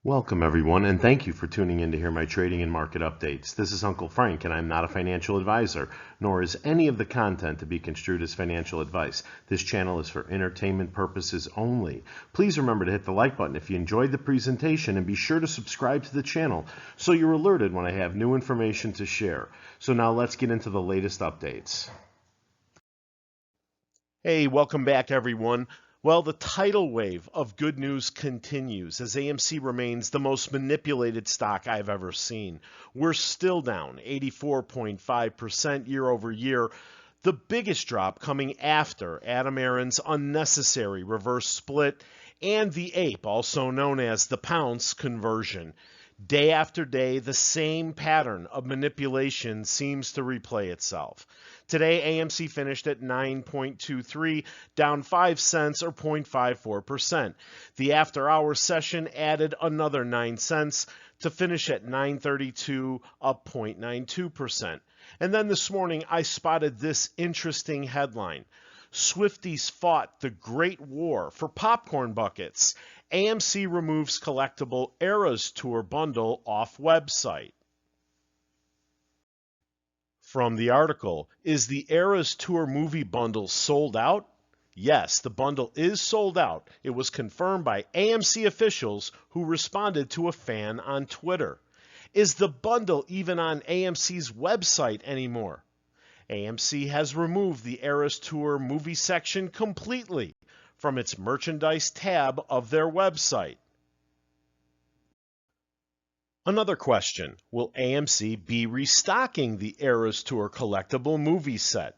Welcome everyone, and thank you for tuning in to hear my trading and market updates. This is Uncle Frank, and I'm not a financial advisor, nor is any of the content to be construed as financial advice. This channel is for entertainment purposes only. Please remember to hit the like button if you enjoyed the presentation, and be sure to subscribe to the channel so you're alerted when I have new information to share. So now let's get into the latest updates. Hey, welcome back everyone. Well, the tidal wave of good news continues as AMC remains the most manipulated stock I've ever seen. We're still down 84.5% year over year, the biggest drop coming after Adam Aron's unnecessary reverse split and the ape, also known as the pounce conversion. Day after day, the same pattern of manipulation seems to replay itself. Today, AMC finished at 9.23, down 5 cents or 0.54%. The after-hours session added another 9 cents to finish at 9.32, up 0.92%. And then this morning, I spotted this interesting headline. Swifties fought the Great War for popcorn buckets. AMC removes collectible Eros tour bundle off website. From the article, is the Eros tour movie bundle sold out? Yes, the bundle is sold out. It was confirmed by AMC officials who responded to a fan on Twitter. Is the bundle even on AMC's website anymore? AMC has removed the Eros Tour movie section completely from its merchandise tab of their website. Another question, will AMC be restocking the Eros Tour collectible movie set?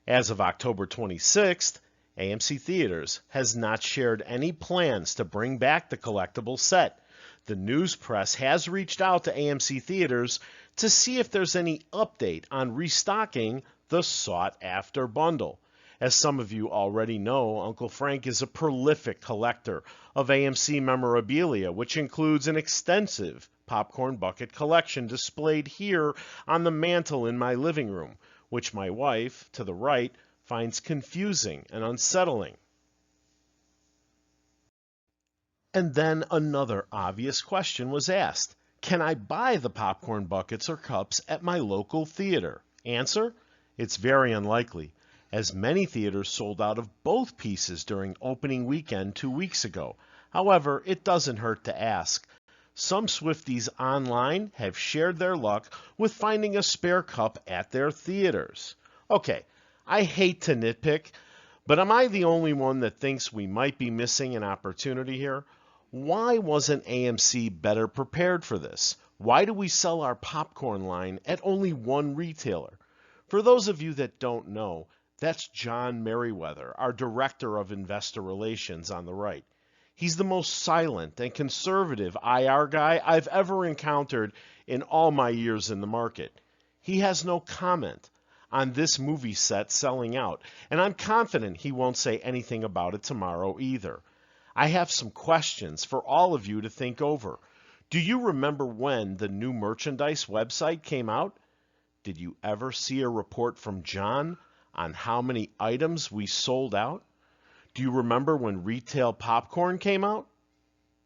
As of October 26th, AMC Theaters has not shared any plans to bring back the collectible set. The news press has reached out to AMC Theaters to see if there's any update on restocking the sought-after bundle. As some of you already know, Uncle Frank is a prolific collector of AMC memorabilia, which includes an extensive popcorn bucket collection displayed here on the mantle in my living room, which my wife, to the right, finds confusing and unsettling. And then another obvious question was asked. Can I buy the popcorn buckets or cups at my local theater? Answer, it's very unlikely, as many theaters sold out of both pieces during opening weekend 2 weeks ago. However, it doesn't hurt to ask. Some Swifties online have shared their luck with finding a spare cup at their theaters. Okay, I hate to nitpick, but am I the only one that thinks we might be missing an opportunity here? Why wasn't AMC better prepared for this? Why do we sell our popcorn line at only one retailer? For those of you that don't know, that's John Merriweather, our Director of Investor Relations on the right. He's the most silent and conservative IR guy I've ever encountered in all my years in the market. He has no comment on this movie set selling out, and I'm confident he won't say anything about it tomorrow either. I have some questions for all of you to think over. Do you remember when the new merchandise website came out? Did you ever see a report from John on how many items we sold out? Do you remember when retail popcorn came out?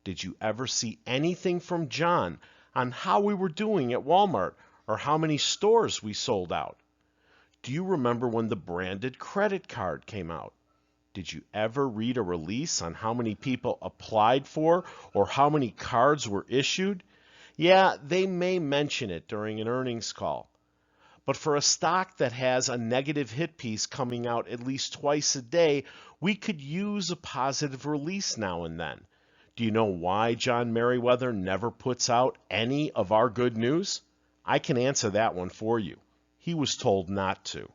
Did you ever see anything from John on how we were doing at Walmart or how many stores we sold out? Do you remember when the branded credit card came out? Did you ever read a release on how many people applied for or how many cards were issued? Yeah, they may mention it during an earnings call. But for a stock that has a negative hit piece coming out at least twice a day, we could use a positive release now and then. Do you know why John Merriweather never puts out any of our good news? I can answer that one for you. He was told not to.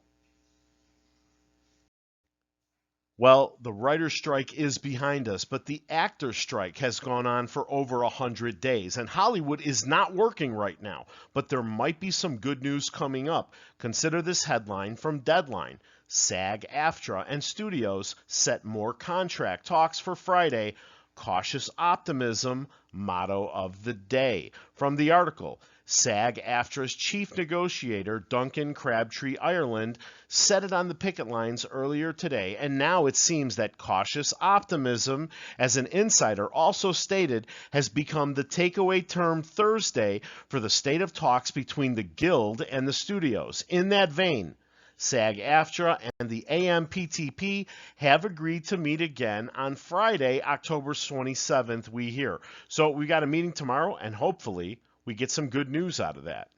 Well, the writer's strike is behind us, but the actor's strike has gone on for over 100 days, and Hollywood is not working right now. But there might be some good news coming up. Consider this headline from Deadline. SAG, AFRA, and studios set more contract talks for Friday. Cautious optimism, motto of the day. From the article, SAG-AFTRA's chief negotiator, Duncan Crabtree Ireland, said it on the picket lines earlier today, and now it seems that cautious optimism, as an insider also stated, has become the takeaway term Thursday for the state of talks between the Guild and the studios. In that vein, SAG-AFTRA and the AMPTP have agreed to meet again on Friday, October 27th, we hear. So we got a meeting tomorrow, and hopefully we get some good news out of that.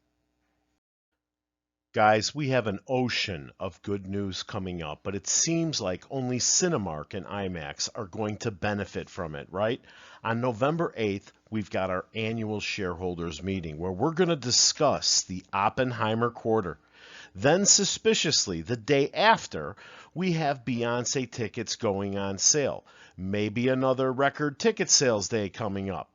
Guys, we have an ocean of good news coming up, but it seems like only Cinemark and IMAX are going to benefit from it, right? On November 8th, we've got our annual shareholders meeting where we're going to discuss the Oppenheimer quarter. Then, suspiciously, the day after, we have Beyoncé tickets going on sale. Maybe another record ticket sales day coming up.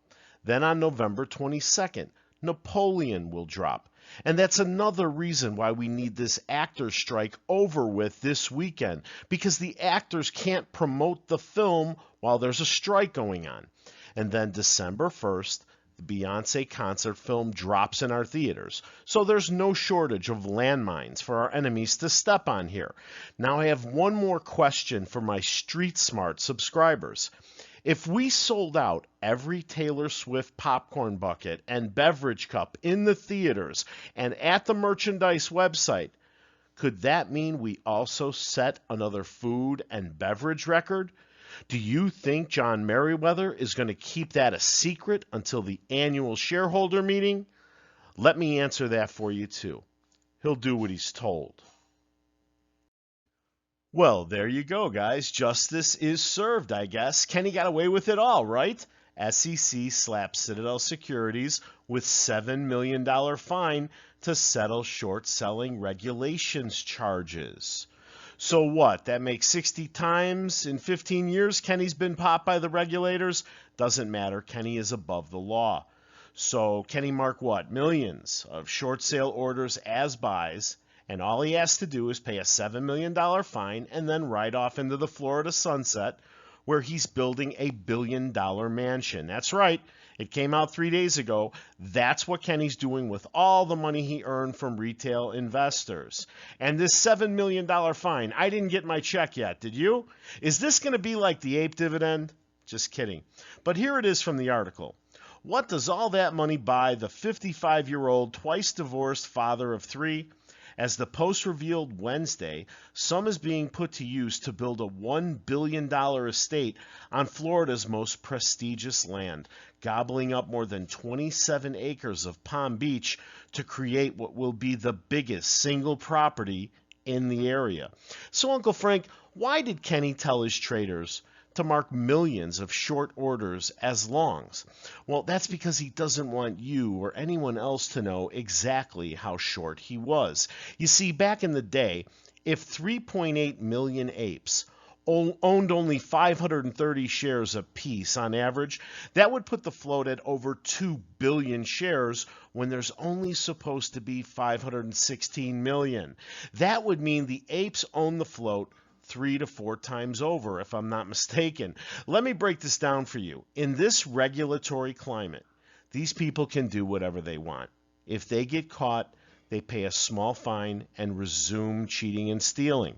Then on November 22nd, Napoleon will drop. And that's another reason why we need this actor strike over with this weekend, because the actors can't promote the film while there's a strike going on. And then December 1st, the Beyoncé concert film drops in our theaters. So there's no shortage of landmines for our enemies to step on here. Now I have one more question for my Street Smart subscribers. If we sold out every Taylor Swift popcorn bucket and beverage cup in the theaters and at the merchandise website, could that mean we also set another food and beverage record? Do you think John Merriweather is going to keep that a secret until the annual shareholder meeting? Let me answer that for you too. He'll do what he's told. Well, there you go, guys. Justice is served, I guess. Kenny got away with it all, right? SEC slapped Citadel Securities with $7 million fine to settle short-selling regulations charges. So what? That makes 60 times in 15 years Kenny's been popped by the regulators? Doesn't matter. Kenny is above the law. So Kenny marked what? Millions of short sale orders as buys. And all he has to do is pay a $7 million fine and then ride off into the Florida sunset where he's building a billion-dollar mansion. That's right. It came out 3 days ago. That's what Kenny's doing with all the money he earned from retail investors. And this $7 million fine, I didn't get my check yet. Did you? Is this going to be like the ape dividend? Just kidding. But here it is from the article. What does all that money buy the 55-year-old, twice-divorced father of three? As the Post revealed Wednesday, some is being put to use to build a $1 billion estate on Florida's most prestigious land, gobbling up more than 27 acres of Palm Beach to create what will be the biggest single property in the area. So, Uncle Frank, why did Kenny tell his traders to mark millions of short orders as longs? Well, that's because he doesn't want you or anyone else to know exactly how short he was. You see, back in the day, if 3.8 million apes owned only 530 shares apiece on average, that would put the float at over 2 billion shares when there's only supposed to be 516 million. That would mean the apes own the float 3 to 4 times over, if I'm not mistaken. Let me break this down for you. In this regulatory climate, these people can do whatever they want. If they get caught, they pay a small fine and resume cheating and stealing.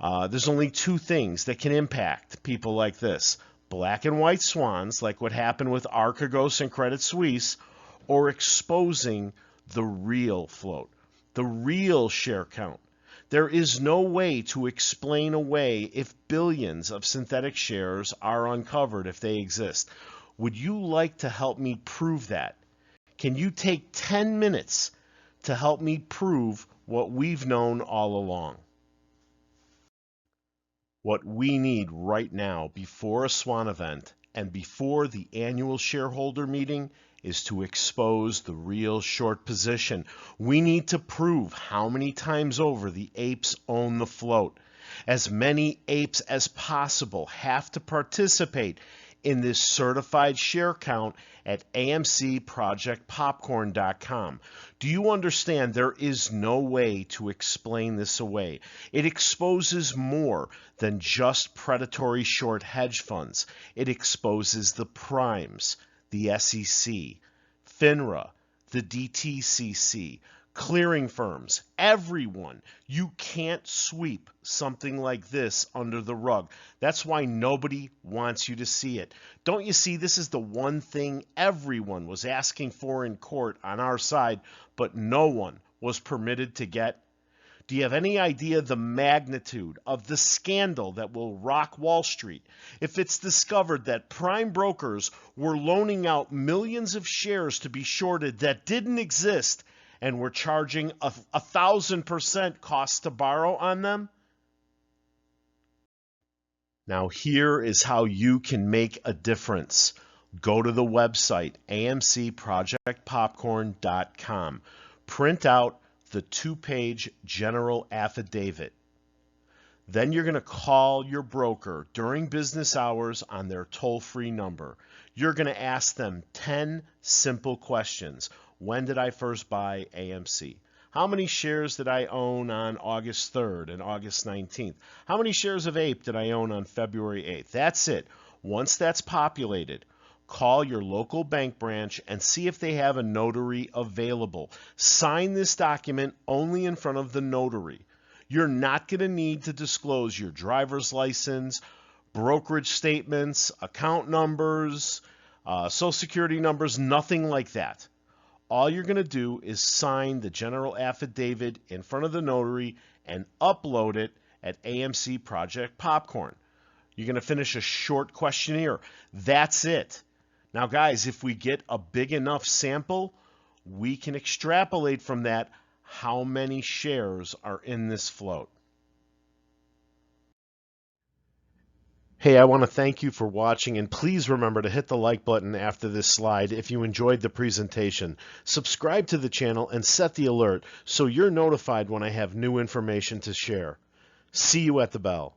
There's only 2 things that can impact people like this: black and white swans, like what happened with Archegos and Credit Suisse, or exposing the real float, the real share count. There is no way to explain away if billions of synthetic shares are uncovered if they exist. Would you like to help me prove that? Can you take 10 minutes to help me prove what we've known all along? What we need right now before a Swan event and before the annual shareholder meeting is to expose the real short position. We need to prove how many times over the apes own the float. As many apes as possible have to participate in this certified share count at amcprojectpopcorn.com. Do you understand? There is no way to explain this away. It exposes more than just predatory short hedge funds. It exposes the primes, the SEC, FINRA, the DTCC, clearing firms, everyone. You can't sweep something like this under the rug. That's why nobody wants you to see it. Don't you see, this is the one thing everyone was asking for in court on our side, but no one was permitted to get? Do you have any idea the magnitude of the scandal that will rock Wall Street if it's discovered that prime brokers were loaning out millions of shares to be shorted that didn't exist and were charging 1,000% cost to borrow on them? Now here is how you can make a difference. Go to the website, amcprojectpopcorn.com. Print out the 2-page general affidavit. Then you're going to call your broker during business hours on their toll-free number. You're going to ask them 10 simple questions. When did I first buy AMC? How many shares did I own on August 3rd and August 19th? How many shares of APE did I own on February 8th? That's it. Once that's populated, call your local bank branch and see if they have a notary available. Sign this document only in front of the notary. You're not going to need to disclose your driver's license, brokerage statements, account numbers, social security numbers, nothing like that. All you're going to do is sign the general affidavit in front of the notary and upload it at AMC Project Popcorn. You're going to finish a short questionnaire. That's it. Now, guys, if we get a big enough sample, we can extrapolate from that how many shares are in this float. Hey, I want to thank you for watching, and please remember to hit the like button after this slide if you enjoyed the presentation. Subscribe to the channel and set the alert so you're notified when I have new information to share. See you at the bell.